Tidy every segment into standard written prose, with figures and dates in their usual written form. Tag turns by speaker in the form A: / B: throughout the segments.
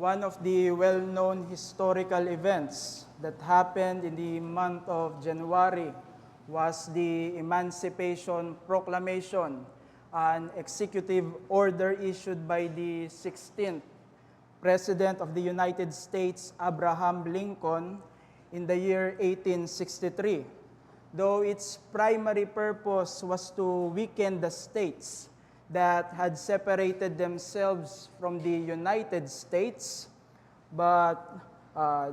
A: One of the well-known historical events that happened in the month of January was the Emancipation Proclamation, an executive order issued by the 16th President of the United States, Abraham Lincoln, in the year 1863. Though its primary purpose was to weaken the states that had separated themselves from the United States, but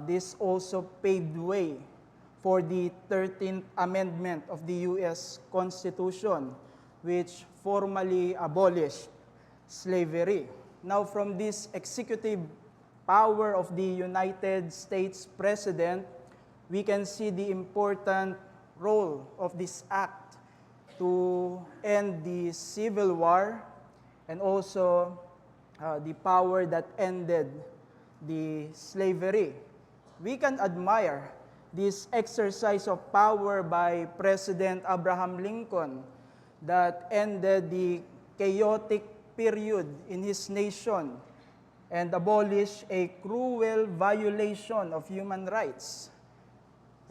A: this also paved way for the 13th Amendment of the U.S. Constitution, which formally abolished slavery. Now, from this executive power of the United States President, we can see the important role of this act to end the Civil War and also the power that ended the slavery. We can admire this exercise of power by President Abraham Lincoln that ended the chaotic period in his nation and abolished a cruel violation of human rights.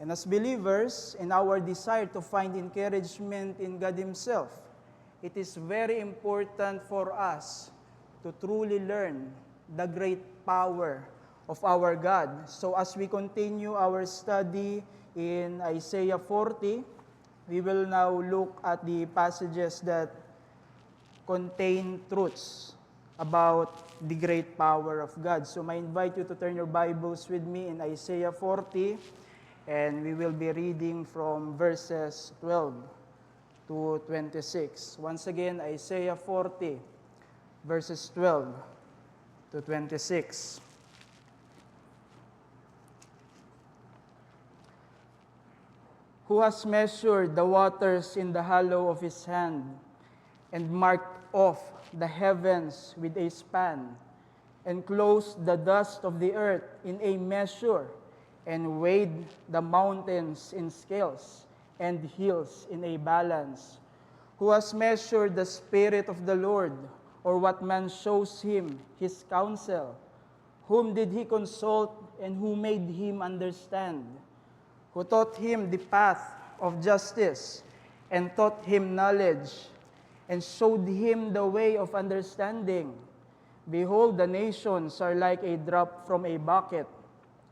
A: And as believers, in our desire to find encouragement in God Himself, it is very important for us to truly learn the great power of our God. So as we continue our study in Isaiah 40, we will now look at the passages that contain truths about the great power of God. So I invite you to turn your Bibles with me in Isaiah 40, and we will be reading from verses 12 to 26. Once again, Isaiah 40, verses 12 to 26. Who has measured the waters in the hollow of his hand, and marked off the heavens with a span, and closed the dust of the earth in a measure, and weighed the mountains in scales, and hills in a balance? Who has measured the Spirit of the Lord, or what man shows him his counsel? Whom did he consult, and who made him understand? Who taught him the path of justice, and taught him knowledge, and showed him the way of understanding? Behold, the nations are like a drop from a bucket,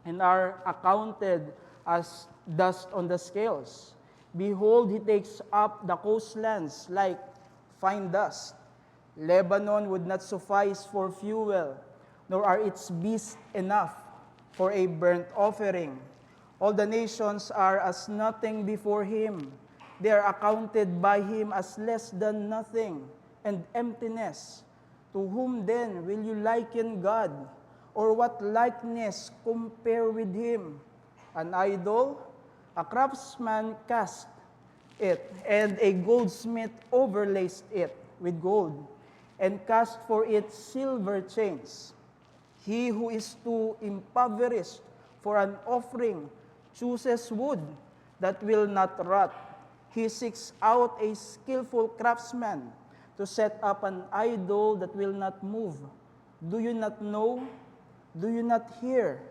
A: and are accounted as dust on the scales. Behold, he takes up the coastlands like fine dust. Lebanon would not suffice for fuel, nor are its beasts enough for a burnt offering. All the nations are as nothing before him. They are accounted by him as less than nothing and emptiness. To whom then will you liken God? Or what likeness compare with him? An idol? A craftsman cast it, and a goldsmith overlaced it with gold, and cast for it silver chains. He who is too impoverished for an offering chooses wood that will not rot. He seeks out a skillful craftsman to set up an idol that will not move. Do you not know? Do you not hear?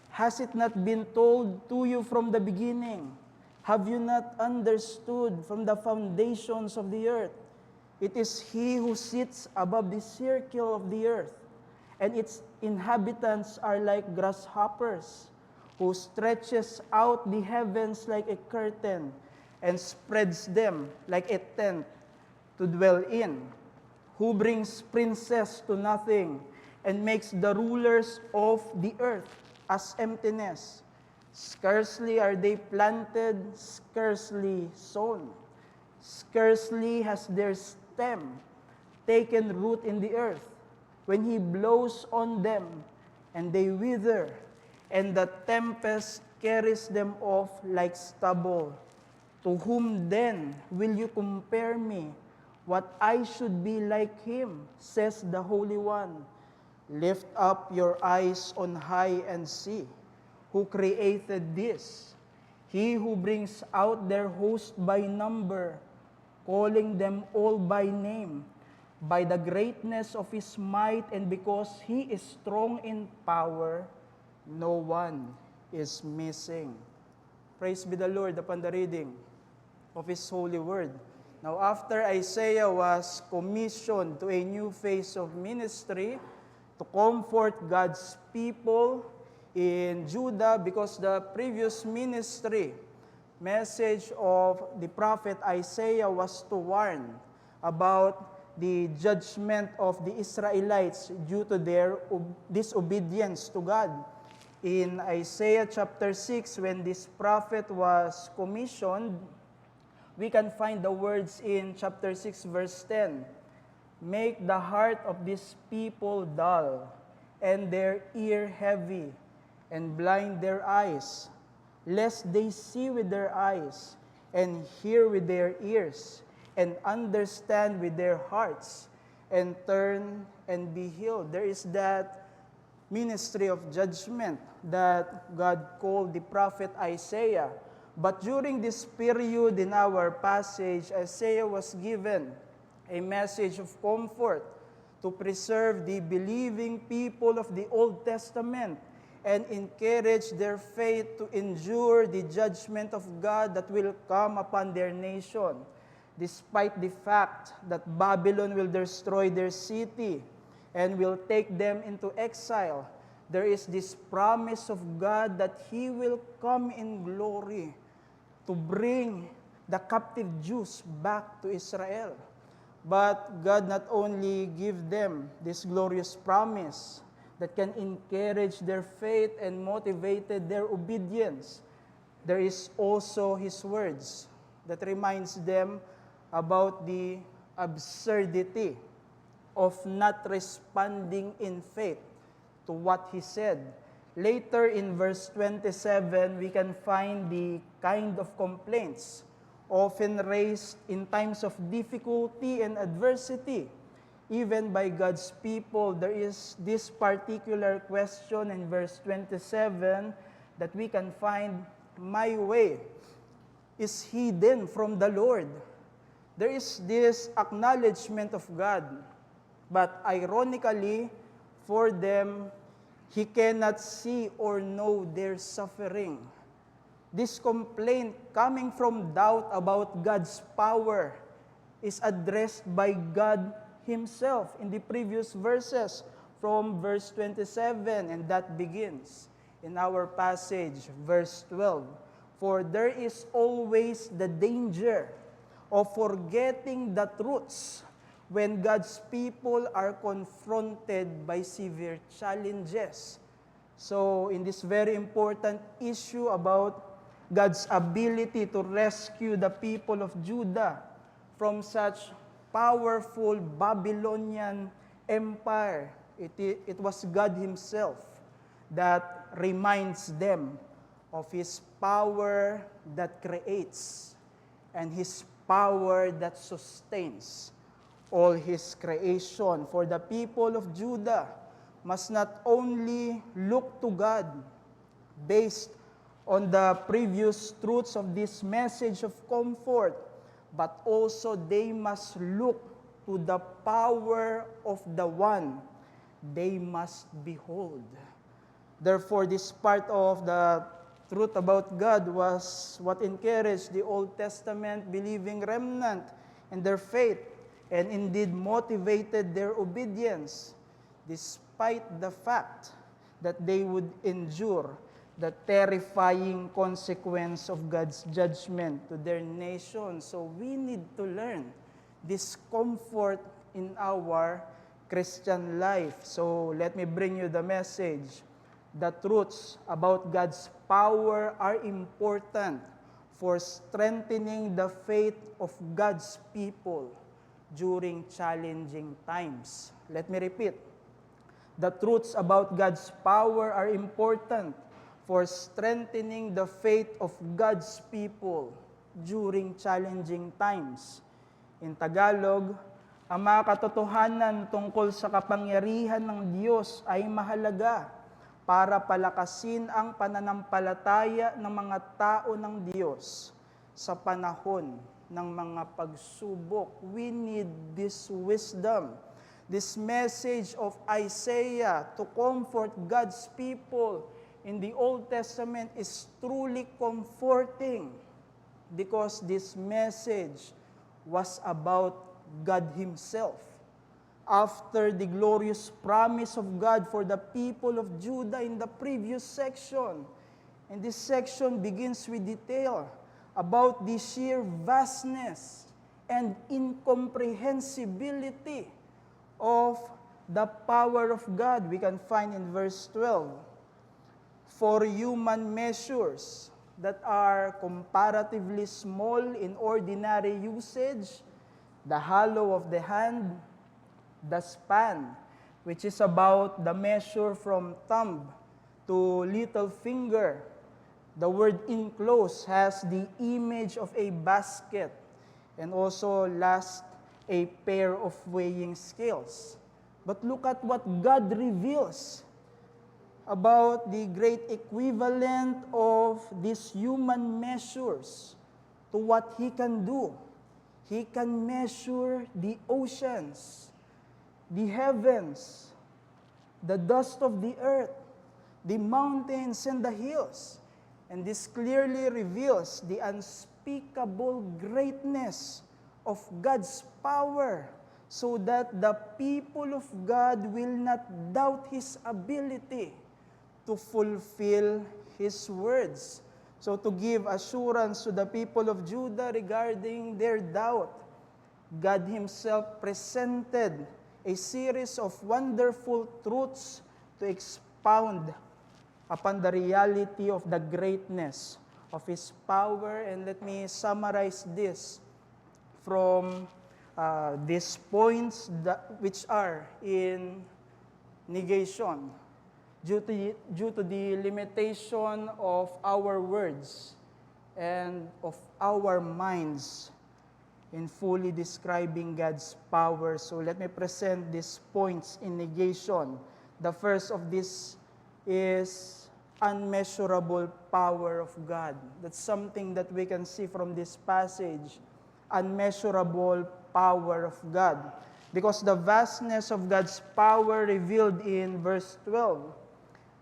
A: Has it not been told to you from the beginning? Have you not understood from the foundations of the earth? It is He who sits above the circle of the earth, and its inhabitants are like grasshoppers, who stretches out the heavens like a curtain, and spreads them like a tent to dwell in, who brings princes to nothing, and makes the rulers of the earth as emptiness. Scarcely are they planted, scarcely sown. Scarcely has their stem taken root in the earth, when he blows on them, and they wither, and the tempest carries them off like stubble. To whom then will you compare me? What I should be like him, says the Holy One. Lift up your eyes on high and see. Who created this? He who brings out their host by number, calling them all by name. by the greatness of his might and because he is strong in power, no one is missing. Praise be the Lord upon the reading of his holy word. Now, after Isaiah was commissioned to a new phase of ministry to comfort God's people in Judah, because the previous message of the prophet Isaiah was to warn about the judgment of the Israelites due to their disobedience to God. In Isaiah chapter 6, when this prophet was commissioned, we can find the words in chapter 6, verse 10. Make the heart of this people dull, and their ear heavy, and blind their eyes, lest they see with their eyes, and hear with their ears, and understand with their hearts, and turn and be healed. There is that ministry of judgment that God called the prophet Isaiah. But during this period in our passage, Isaiah was given a message of comfort to preserve the believing people of the Old Testament and encourage their faith to endure the judgment of God that will come upon their nation. Despite the fact that Babylon will destroy their city and will take them into exile, there is this promise of God that He will come in glory to bring the captive Jews back to Israel. But God not only give them this glorious promise that can encourage their faith and motivated their obedience, there is also His words that reminds them about the absurdity of not responding in faith to what He said. Later in verse 27, we can find the kind of complaints often raised in times of difficulty and adversity. Even by God's people, there is this particular question in verse 27 that we can find, my way is hidden from the Lord. There is this acknowledgement of God, but ironically, for them, He cannot see or know their suffering. This complaint coming from doubt about God's power is addressed by God Himself in the previous verses from verse 27, and that begins in our passage, verse 12. For there is always the danger of forgetting the truths when God's people are confronted by severe challenges. So, in this very important issue about God's ability to rescue the people of Judah from such powerful Babylonian empire, it was God Himself that reminds them of His power that creates and His power that sustains all His creation. For the people of Judah must not only look to God based on the previous truths of this message of comfort, but also they must look to the power of the one they must behold. Therefore, this part of the truth about God was what encouraged the Old Testament believing remnant in their faith and indeed motivated their obedience, despite the fact that they would endure the terrifying consequence of God's judgment to their nation. So we need to learn this comfort in our Christian life. So let me bring you the message. The truths about God's power are important for strengthening the faith of God's people during challenging times. Let me repeat. The truths about God's power are important for strengthening the faith of God's people during challenging times. In Tagalog, ang mga katotohanan tungkol sa kapangyarihan ng Diyos ay mahalaga para palakasin ang pananampalataya ng mga tao ng Diyos sa panahon ng mga pagsubok. We need this wisdom. This message of Isaiah to comfort God's people in the Old Testament is truly comforting because this message was about God Himself. After the glorious promise of God for the people of Judah in the previous section, and this section begins with detail about the sheer vastness and incomprehensibility of the power of God. We can find in verse 12, for human measures that are comparatively small in ordinary usage, the hollow of the hand, the span, which is about the measure from thumb to little finger. The word enclose has the image of a basket and also last a pair of weighing scales. But look at what God reveals about the great equivalent of these human measures to what He can do. He can measure the oceans, the heavens, the dust of the earth, the mountains and the hills. And this clearly reveals the unspeakable greatness of God's power, so that the people of God will not doubt His ability to fulfill His words. So to give assurance to the people of Judah regarding their doubt, God Himself presented a series of wonderful truths to expound upon the reality of the greatness of His power. And let me summarize this from these points which are in negation. Due to the limitation of our words and of our minds in fully describing God's power. So let me present these points in negation. The first of this is unmeasurable power of God. That's something that we can see from this passage. Unmeasurable power of God. Because the vastness of God's power revealed in verse 12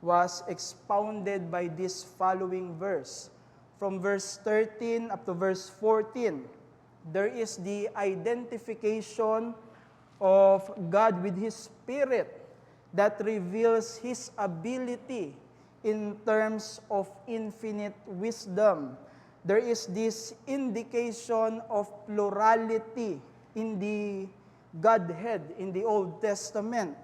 A: was expounded by this following verse. From verse 13 up to verse 14, there is the identification of God with His Spirit that reveals His ability in terms of infinite wisdom. There is this indication of plurality in the Godhead in the Old Testament.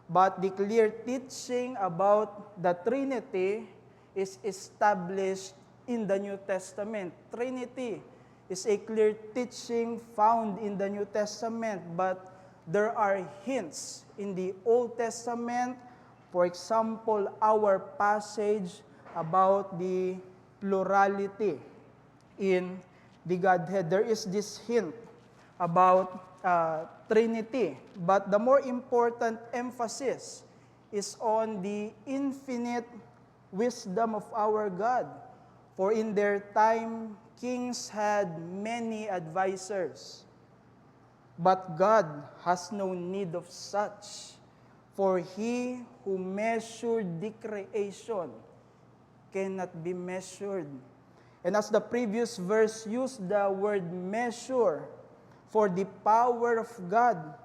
A: But the clear teaching about the Trinity is established in the New Testament. Trinity is a clear teaching found in the New Testament, but there are hints in the Old Testament. For example, our passage about the plurality in the Godhead. There is this hint about Trinity, but the more important emphasis is on the infinite wisdom of our God. For in their time, kings had many advisors, but God has no need of such. For He who measured the creation cannot be measured. And as the previous verse used the word measure for the power of God,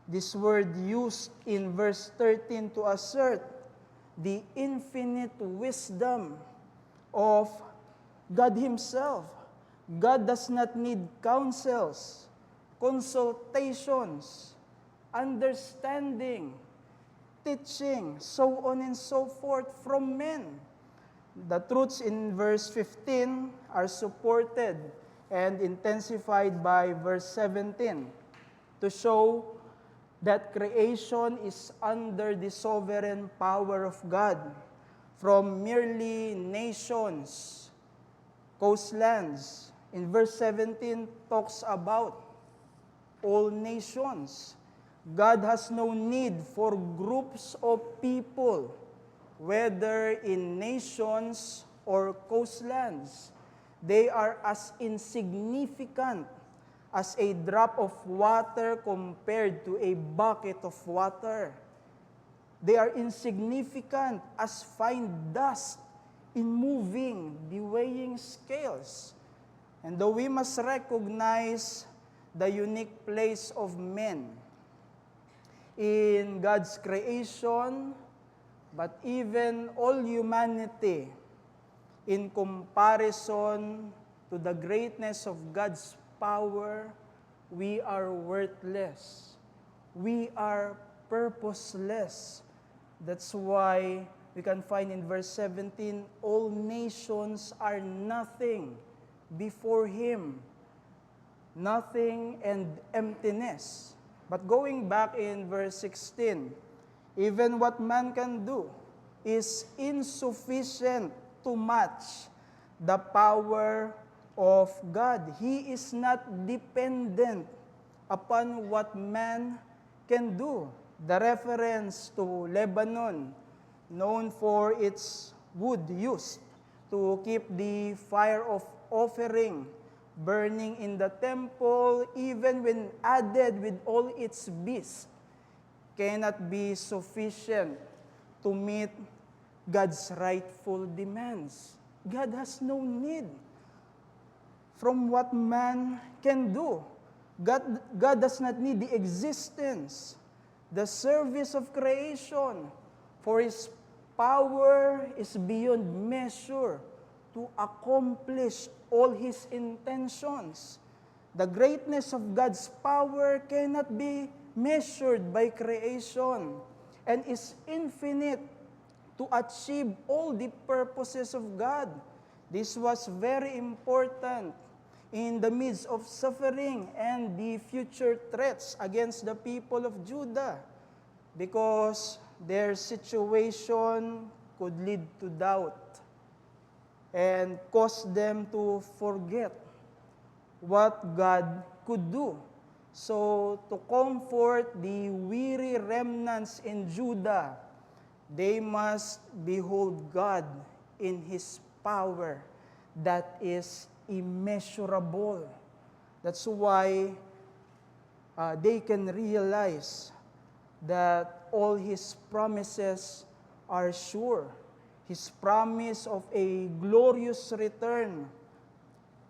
A: this word used in verse 13 to assert the infinite wisdom of God Himself. God does not need counsels, consultations, understanding, teaching, so on and so forth from men. The truths in verse 15 are supported and intensified by verse 17 to show that creation is under the sovereign power of God, from merely nations, coastlands. In verse 17 talks about all nations. God has no need for groups of people, whether in nations or coastlands. They are as insignificant as a drop of water compared to a bucket of water. They are insignificant as fine dust in moving the weighing scales. And though we must recognize the unique place of men in God's creation, but even all humanity, in comparison to the greatness of God's power, we are worthless. We are purposeless. That's why we can find in verse 17, all nations are nothing before Him. Nothing and emptiness. But going back in verse 16, even what man can do is insufficient to match the power of God. He is not dependent upon what man can do. The reference to Lebanon, known for its wood used to keep the fire of offering burning in the temple, even when added with all its beasts, cannot be sufficient to meet God's rightful demands. God has no need from what man can do. God does not need the existence, the service of creation, for His power is beyond measure to accomplish all His intentions. The greatness of God's power cannot be measured by creation and is infinite to achieve all the purposes of God. This was very important in the midst of suffering and the future threats against the people of Judah, because their situation could lead to doubt and cause them to forget what God could do. So, to comfort the weary remnants in Judah, they must behold God in His power that is immeasurable. That's why they can realize that all His promises are sure. His promise of a glorious return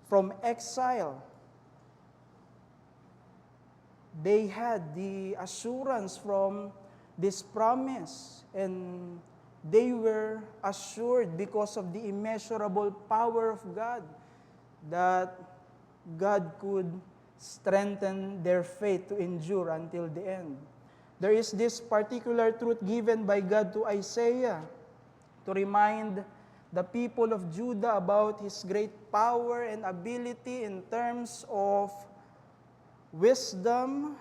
A: from exile. They had the assurance from this promise, and they were assured because of the immeasurable power of God that God could strengthen their faith to endure until the end. There is this particular truth given by God to Isaiah to remind the people of Judah about His great power and ability in terms of wisdom,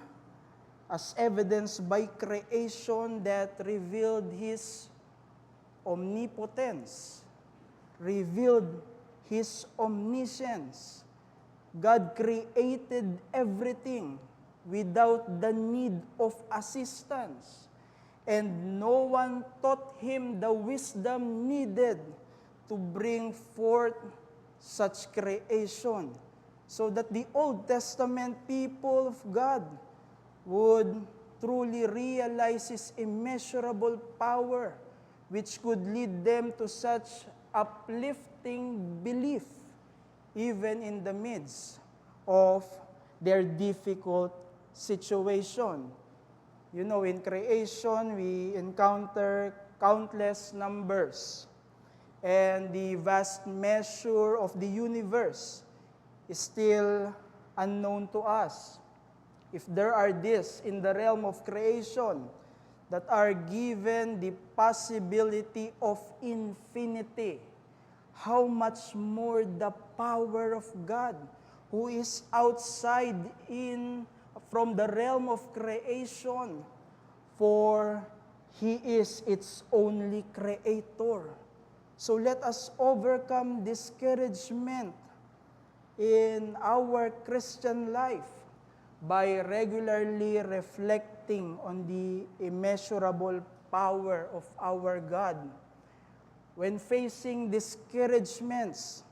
A: as evidenced by creation that revealed His omnipotence, revealed His omniscience. God created everything without the need of assistance, and no one taught Him the wisdom needed to bring forth such creation, so that the Old Testament people of God would truly realize His immeasurable power, which could lead them to such uplifting belief, even in the midst of their difficult situation. You know, in creation, we encounter countless numbers, and the vast measure of the universe is still unknown to us. If there are this in the realm of creation that are given the possibility of infinity, how much more the power of God, who is outside from the realm of creation, for He is its only creator. So let us overcome discouragement in our Christian life by regularly reflecting on the immeasurable power of our God. When facing discouragements,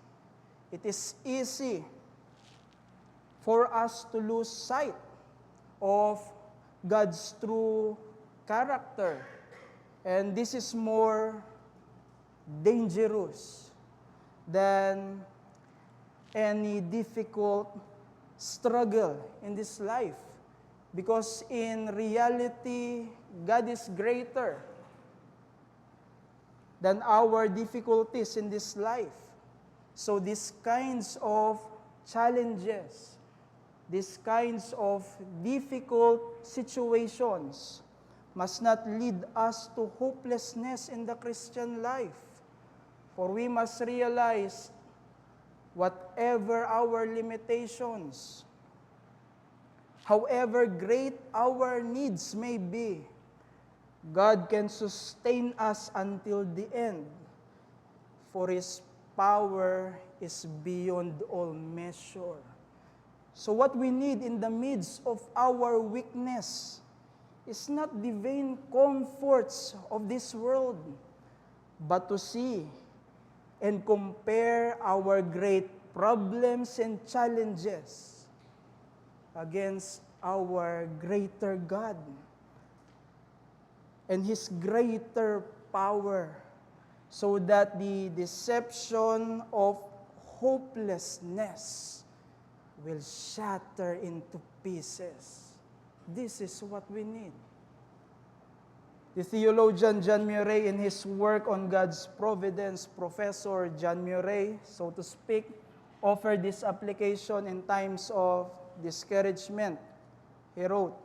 A: it is easy for us to lose sight of God's true character. And this is more dangerous than any difficult struggle in this life. Because in reality, God is greater than our difficulties in this life. So these kinds of challenges, these kinds of difficult situations must not lead us to hopelessness in the Christian life. For we must realize whatever our limitations, however great our needs may be, God can sustain us until the end, for His power is beyond all measure. So what we need in the midst of our weakness is not the vain comforts of this world, but to see and compare our great problems and challenges against our greater God and His greater power, so that the deception of hopelessness will shatter into pieces. This is what we need. The theologian John Murray, in his work on God's providence, Professor John Murray, so to speak, offered this application in times of discouragement. He wrote,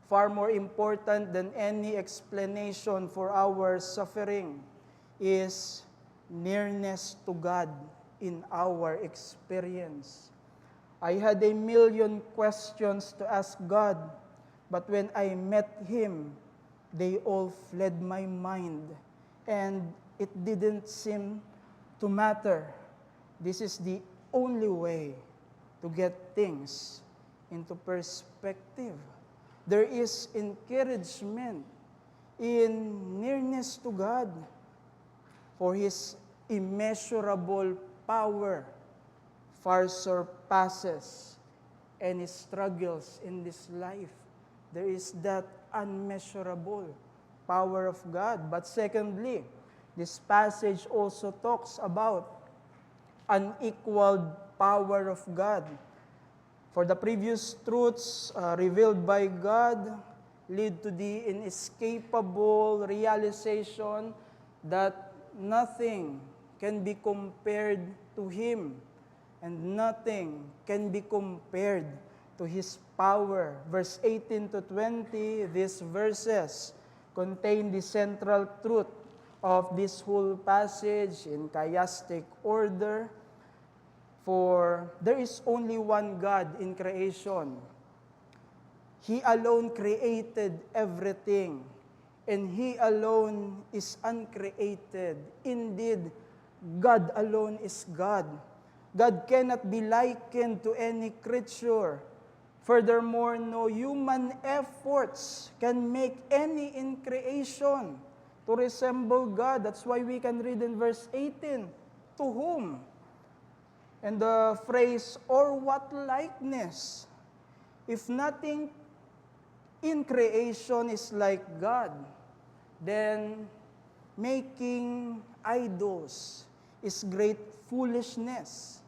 A: "Far more important than any explanation for our suffering is nearness to God in our experience. I had a million questions to ask God, but when I met Him, they all fled my mind, and it didn't seem to matter. This is the only way to get things into perspective." There is encouragement in nearness to God, for His immeasurable power far surpasses any struggles in this life. There is that unmeasurable power of God. But secondly, this passage also talks about unequaled power of God. For the previous truths revealed by God lead to the inescapable realization that nothing can be compared to Him, and nothing can be compared to His power. Verse 18 to 20, these verses contain the central truth of this whole passage in chiastic order. For there is only one God in creation. He alone created everything, and He alone is uncreated. Indeed, God alone is God. God cannot be likened to any creature. Furthermore, no human efforts can make any in creation to resemble God. That's why we can read in verse 18, "To whom?" And the phrase, "or what likeness?" If nothing in creation is like God, then making idols is great foolishness,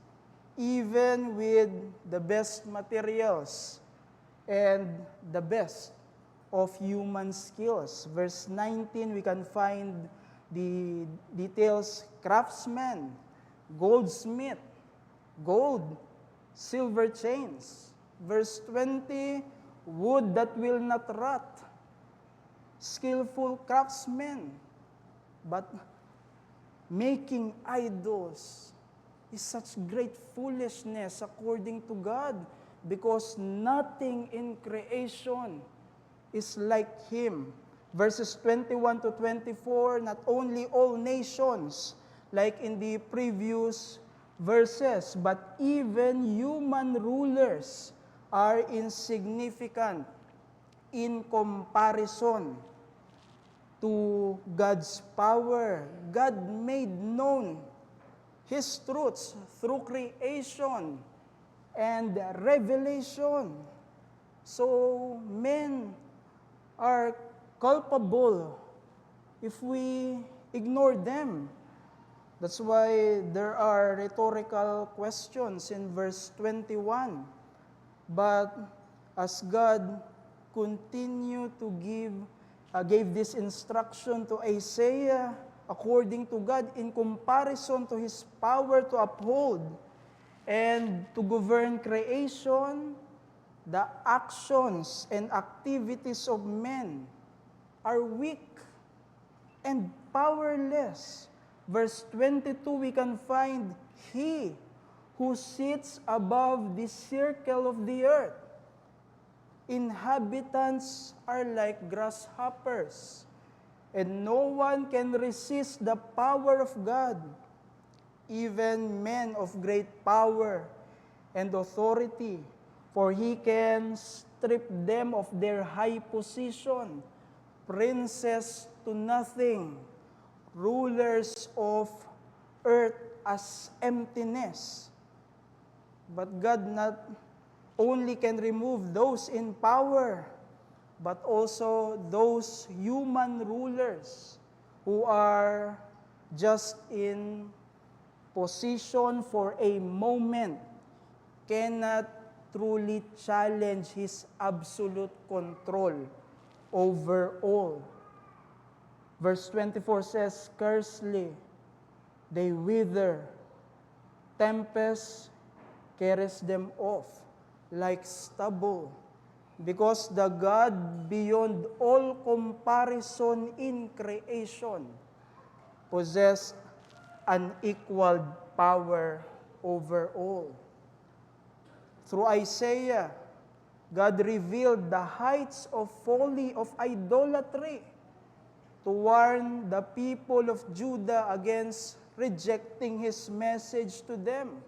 A: even with the best materials and the best of human skills. Verse 19, we can find the details: craftsman, goldsmith, gold, silver chains. Verse 20, wood that will not rot, skillful craftsmen. But making idols is such great foolishness according to God, because nothing in creation is like Him. Verses 21 to 24, not only all nations, like in the previous verses, but even human rulers are insignificant in comparison to God's power. God made known His truths through creation, and revelation. So men are culpable if we ignore them. That's why there are rhetorical questions in verse 21. But as God continued to gave this instruction to Isaiah, according to God, in comparison to His power to uphold and to govern creation, the actions and activities of men are weak and powerless. Verse 22, we can find, He who sits above the circle of the earth, inhabitants are like grasshoppers, and no one can resist the power of God. Even men of great power and authority, for He can strip them of their high position, princes to nothing, rulers of earth as emptiness. But God not only can remove those in power, but also those human rulers who are just in position for a moment, cannot truly challenge His absolute control over all. Verse 24 says, scarcely they wither, tempest carries them off like stubble, because the God beyond all comparison in creation possessed unequaled power over all. Through Isaiah, God revealed the heights of folly of idolatry to warn the people of Judah against rejecting His message to them.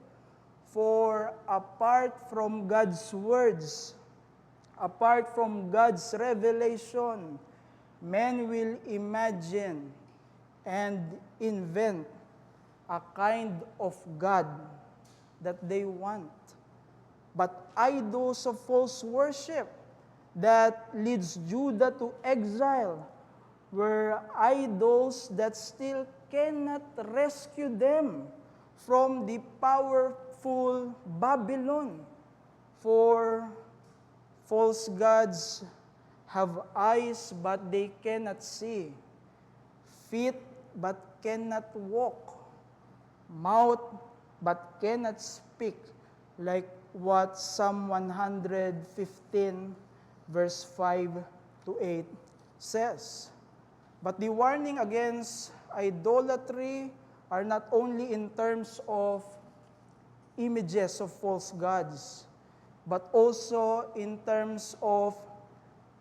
A: For apart from God's words, apart from God's revelation, men will imagine and invent a kind of God that they want. But idols of false worship that leads Judah to exile were idols that still cannot rescue them from the powerful Babylon. For false gods have eyes but they cannot see, feet but cannot walk, mouth but cannot speak, like what Psalm 115 verse 5 to 8 says. But the warning against idolatry are not only in terms of images of false gods, but also in terms of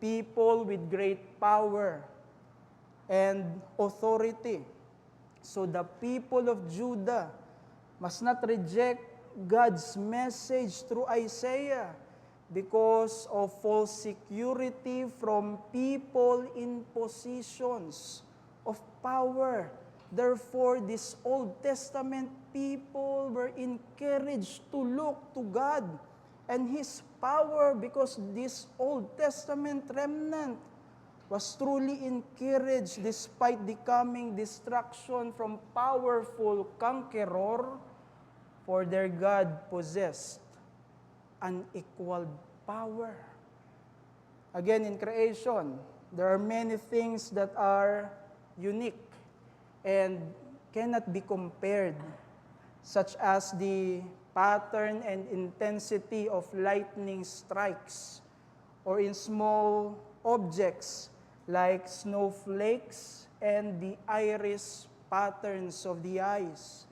A: people with great power and authority. So the people of Judah must not reject God's message through Isaiah because of false security from people in positions of power. Therefore, these Old Testament people were encouraged to look to God and His power, because this Old Testament remnant was truly encouraged despite the coming destruction from powerful conqueror, for their God possessed unequaled power. Again, in creation, there are many things that are unique and cannot be compared, such as the pattern and intensity of lightning strikes, or in small objects like snowflakes and the iris patterns of the eyes.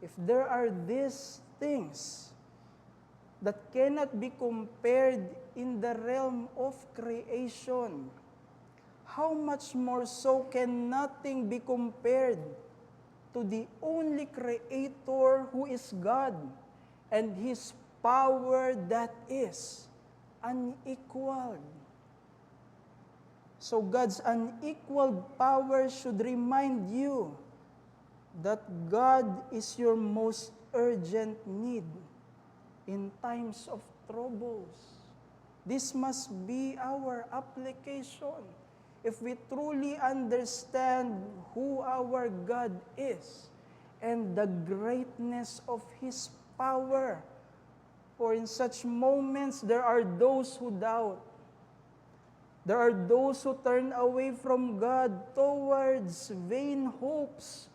A: If there are these things that cannot be compared in the realm of creation, how much more so can nothing be compared to the only Creator who is God, and His power that is unequaled. So God's unequaled power should remind you that God is your most urgent need in times of troubles. This must be our application. If we truly understand who our God is and the greatness of His power. For in such moments, there are those who doubt. There are those who turn away from God towards vain hopes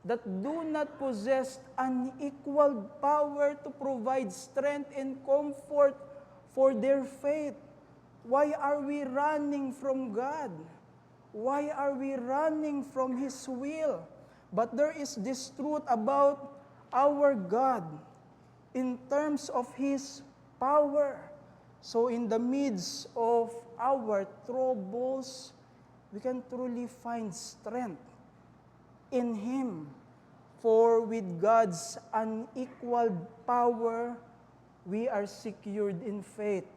A: that do not possess unequaled power to provide strength and comfort for their faith. Why are we running from God? Why are we running from His will? But there is this truth about our God in terms of His power. So in the midst of our troubles, we can truly find strength in Him. For with God's unequaled power, we are secured in faith.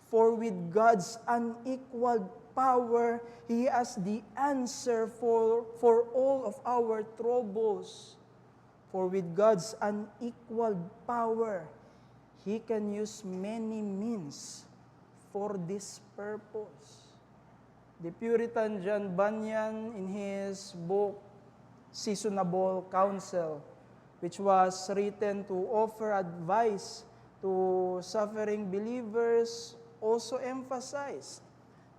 A: For with God's unequaled power, He has the answer for all of our troubles. For with God's unequaled power, He can use many means for this purpose. The Puritan John Bunyan, in his book, Seasonable Counsel, which was written to offer advice to suffering believers, also emphasized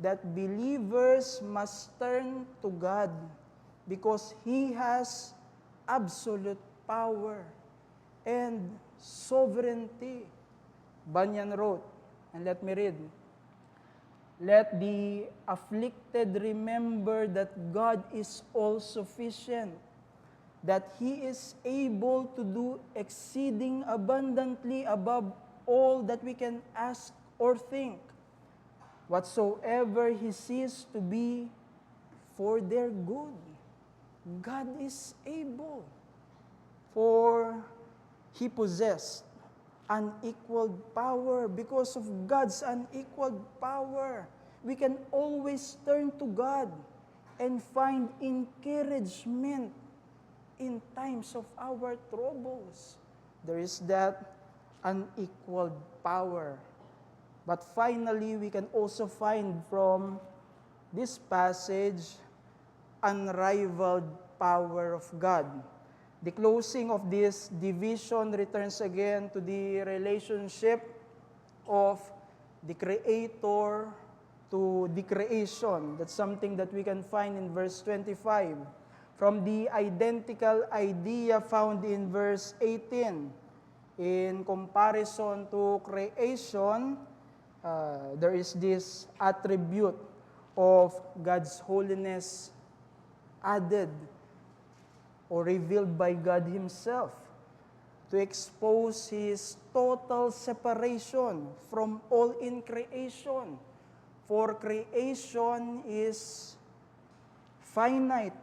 A: that believers must turn to God because He has absolute power and sovereignty. Bunyan wrote, and let me read, "Let the afflicted remember that God is all-sufficient, that He is able to do exceeding abundantly above all that we can ask or think, whatsoever He sees to be for their good." God is able, for He possessed unequaled power. Because of God's unequaled power, we can always turn to God and find encouragement in times of our troubles. There is that unequaled power. But finally, we can also find from this passage unrivaled power of God. The closing of this division returns again to the relationship of the Creator to the creation. That's something that we can find in verse 25. From the identical idea found in verse 18, in comparison to creation, there is this attribute of God's holiness added or revealed by God Himself to expose His total separation from all in creation. For creation is finite,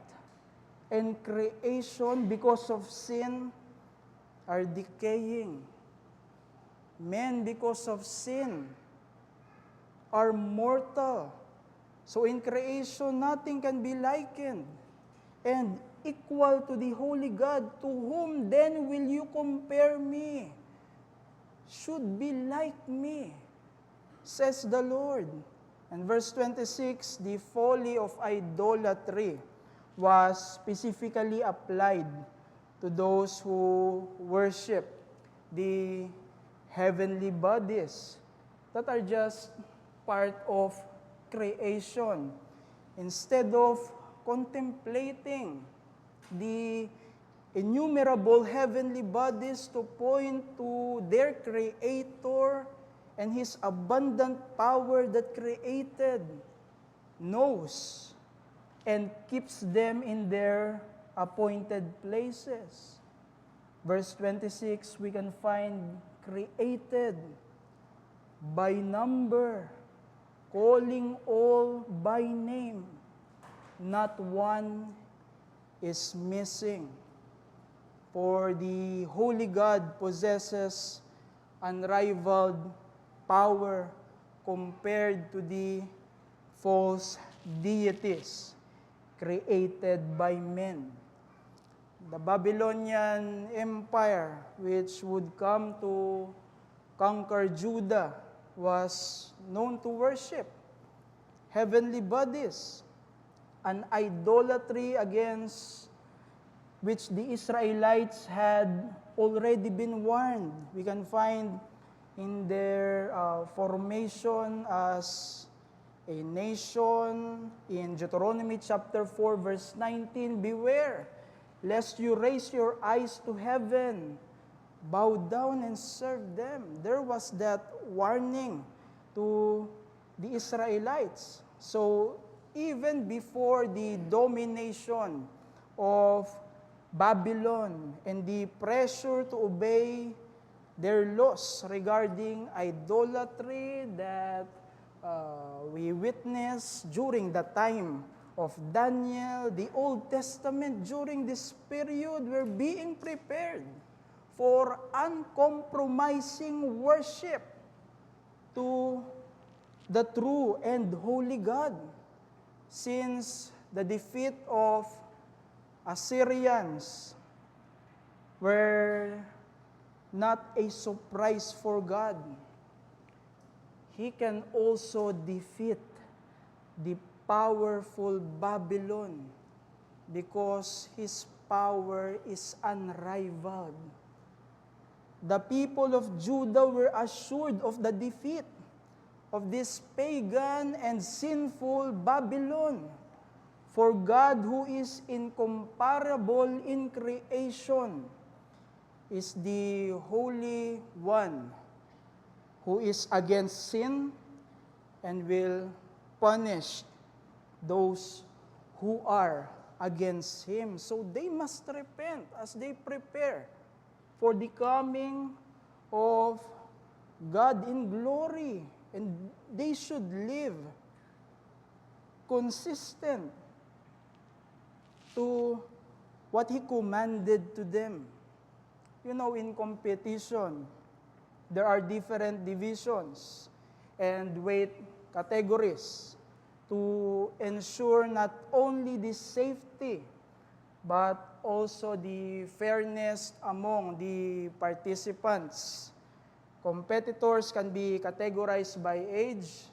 A: and creation, because of sin, are decaying. Men, because of sin, are mortal. So in creation, nothing can be likened and equal to the Holy God. To whom then will you compare me? Should be like me, says the Lord. And verse 26, the folly of idolatry was specifically applied to those who worship the heavenly bodies that are just part of creation. Instead of contemplating the innumerable heavenly bodies to point to their Creator and His abundant power that created, knows, and keeps them in their appointed places. Verse 26, we can find created by number, calling all by name. Not one is missing. For the Holy God possesses unrivaled power compared to the false deities created by men. the Babylonian Empire, which would come to conquer Judah, was known to worship heavenly bodies, an idolatry against which the Israelites had already been warned. We can find in their formation as a nation in Deuteronomy chapter 4 verse 19, beware lest you raise your eyes to heaven, bow down and serve them. There was that warning to the Israelites. So even before the domination of Babylon and the pressure to obey their laws regarding idolatry that we witness during the time of Daniel, the Old Testament during this period were being prepared for uncompromising worship to the true and holy God. Since the defeat of Assyrians were not a surprise for God, He can also defeat the powerful Babylon because His power is unrivaled. The people of Judah were assured of the defeat of this pagan and sinful Babylon. For God, who is incomparable in creation, is the Holy One who is against sin and will punish those who are against Him. So they must repent as they prepare for the coming of God in glory. And they should live consistent to what He commanded to them. You know, in competition, there are different divisions and weight categories to ensure not only the safety, but also the fairness among the participants. Competitors can be categorized by age,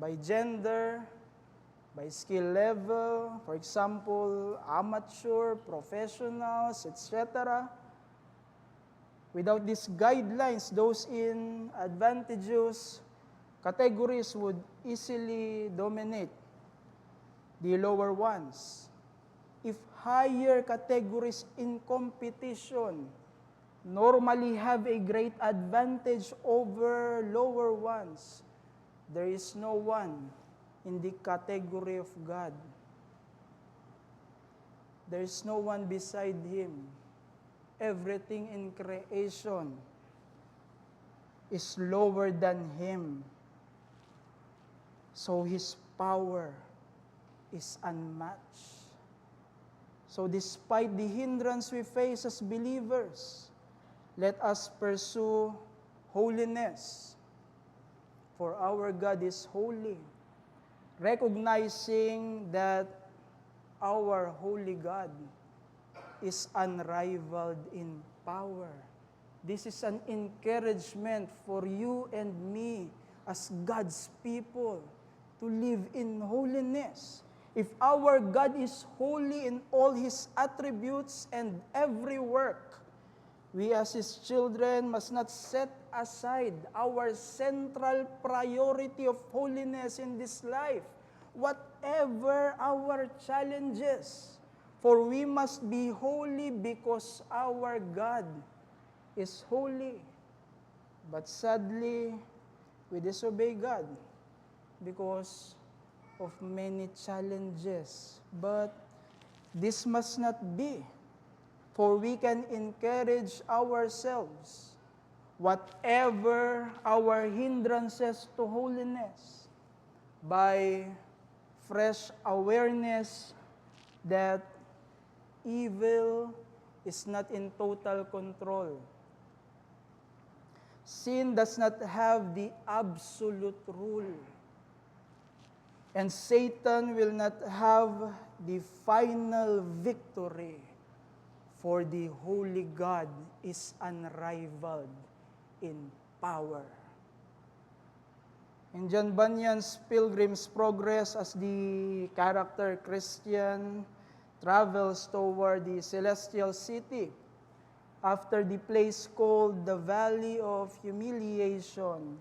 A: by gender, by skill level, for example, amateur, professionals, etc. Without these guidelines, those in advantageous categories would easily dominate the lower ones. If higher categories in competition normally have a great advantage over lower ones, there is no one in the category of God. There is no one beside Him. Everything in creation is lower than Him. So His power is unmatched. So despite the hindrance we face as believers, let us pursue holiness. For our God is holy. Recognizing that our holy God is unrivaled in power. This is an encouragement for you and me as God's people to live in holiness. If our God is holy in all His attributes and every work, we as His children must not set aside our central priority of holiness in this life, whatever our challenges. For we must be holy because our God is holy. But sadly, we disobey God because of many challenges. But this must not be, for we can encourage ourselves, whatever our hindrances to holiness, by fresh awareness that evil is not in total control. Sin does not have the absolute rule. And Satan will not have the final victory for the Holy God is unrivaled in power. In John Bunyan's Pilgrim's Progress, as the character Christian travels toward the celestial city, after the place called the Valley of Humiliation,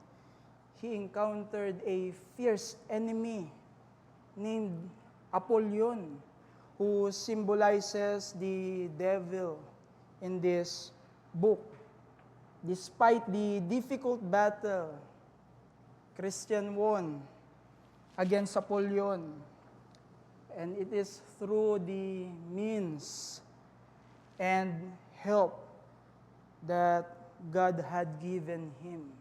A: he encountered a fierce enemy named Apollyon, who symbolizes the devil in this book. Despite the difficult battle, Christian won against Apollyon. And it is through the means and help that God had given him.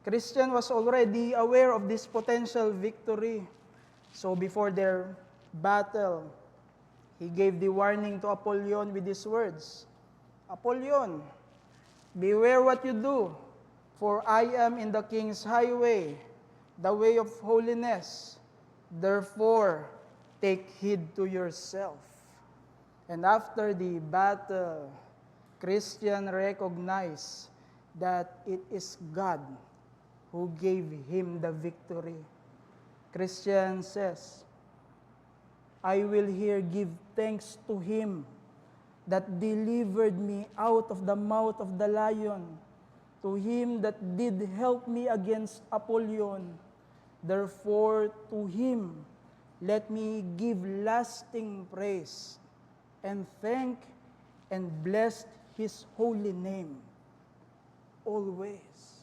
A: Christian was already aware of this potential victory. So before their battle, he gave the warning to Apollyon with these words, Apollyon, beware what you do, for I am in the king's highway, the way of holiness. Therefore, take heed to yourself. And after the battle, Christian recognized that it is God who gave him the victory. Christian says, I will here give thanks to him that delivered me out of the mouth of the lion, to him that did help me against Apollyon. Therefore, to him let me give lasting praise, and thank and bless his holy name always.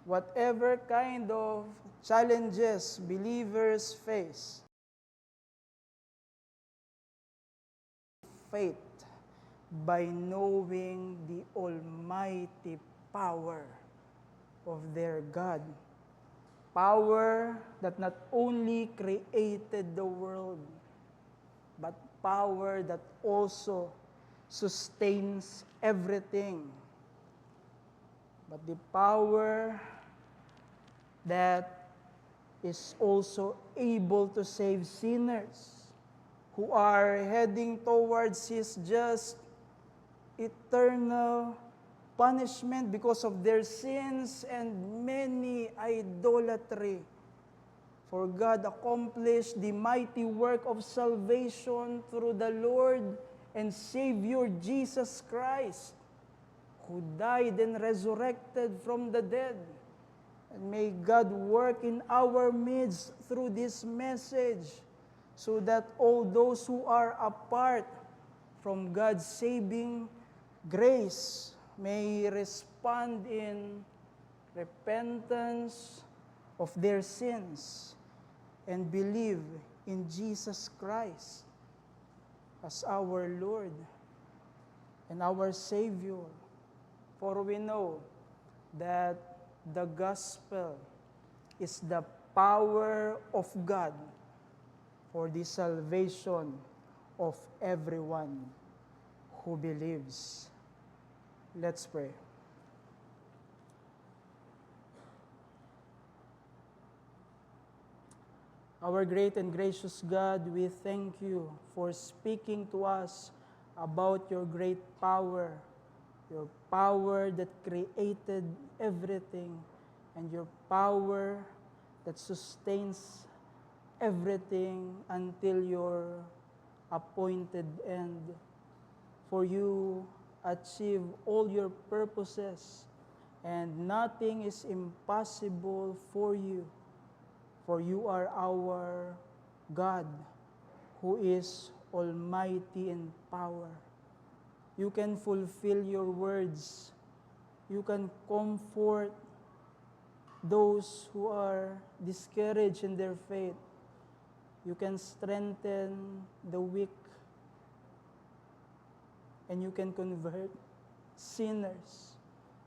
A: Whatever kind of challenges believers face, faith by knowing the almighty power of their God. Power that not only created the world, but power that also sustains everything. But the power that is also able to save sinners who are heading towards his just eternal punishment because of their sins and many idolatry. For God accomplished the mighty work of salvation through the Lord and Savior Jesus Christ, who died and resurrected from the dead. And may God work in our midst through this message, so that all those who are apart from God's saving grace may respond in repentance of their sins and believe in Jesus Christ as our Lord and our Savior. For we know that the gospel is the power of God for the salvation of everyone who believes. Let's pray. Our great and gracious God, we thank you for speaking to us about your great power that created everything, and your power that sustains everything until your appointed end. For you achieve all your purposes, and nothing is impossible for you. For you are our God, who is almighty in power. You can fulfill your words. You can comfort those who are discouraged in their faith. You can strengthen the weak, and you can convert sinners.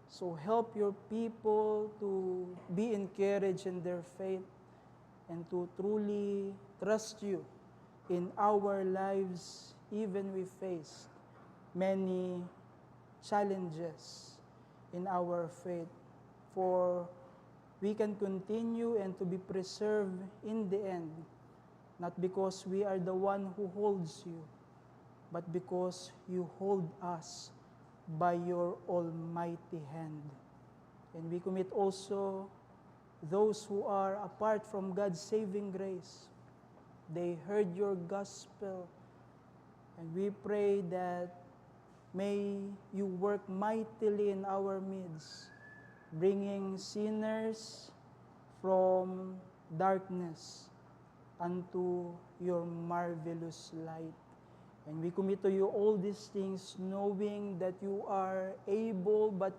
A: So help your people to be encouraged in their faith and to truly trust you in our lives, even we face many challenges in our faith. For we can continue and to be preserved in the end, not because we are the one who holds you, but because you hold us by your almighty hand. And we commit also those who are apart from God's saving grace. They heard your gospel, and we pray that may you work mightily in our midst, bringing sinners from darkness unto your marvelous light. And we commit to you all these things, knowing that you are able, but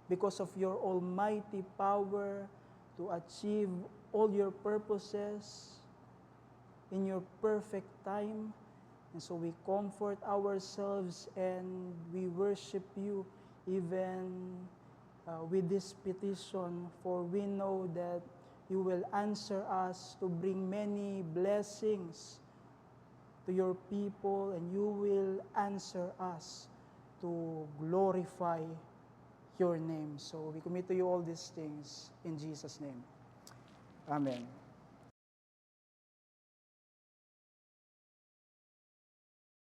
A: because of your almighty power, to achieve all your purposes in your perfect time. And so we comfort ourselves and we worship you even with this petition, for we know that you will answer us to bring many blessings to your people, and you will answer us to glorify your name. So we commit to you all these things in Jesus' name. Amen.